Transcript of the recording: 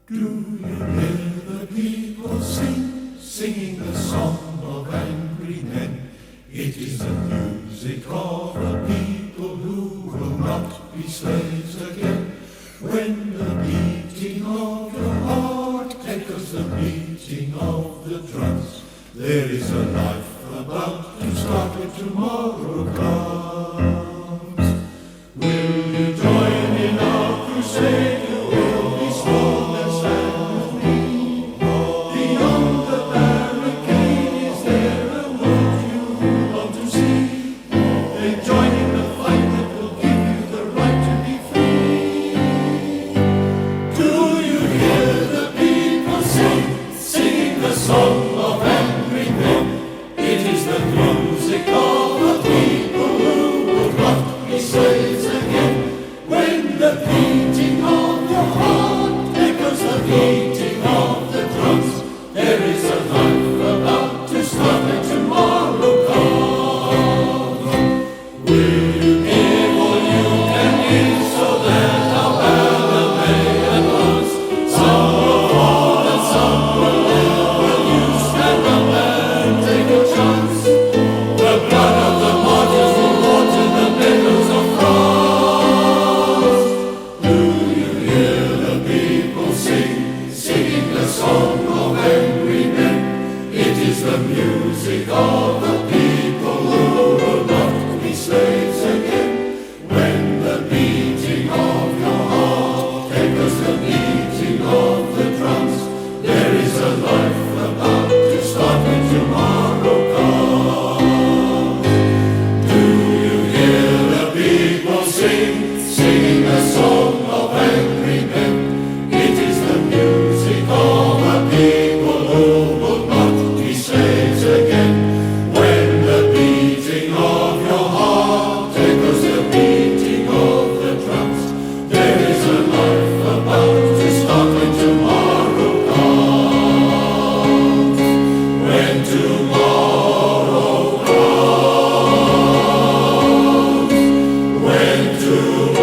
Do you hear the people sing, singing the song of angry men? It is the music of a people who will not be slaves again. When the beating of your heart echoes the beating of the drums, there is a life about to start when tomorrow comes. Will you join in our crusade? Song of angry men. It is the music of a people who will not be slaves again. When the beating of your heart echoes the beating of the drums, there is a life about to start when tomorrow comes. Will you give all you can give so that our banner may advance? Some will fall and some will live. Song of angry men. It is the music of the people who will not be slaves again. When the beating of your heart echoes the beating of the drums, there is a life about to start when tomorrow comes. Do you hear the people sing, singing the song of angry men? It is the music of people who will not be slaves again. When the beating of your heart echoes the beating of the drums, there is a life about to start when tomorrow comes. When tomorrow comes. When tomorrow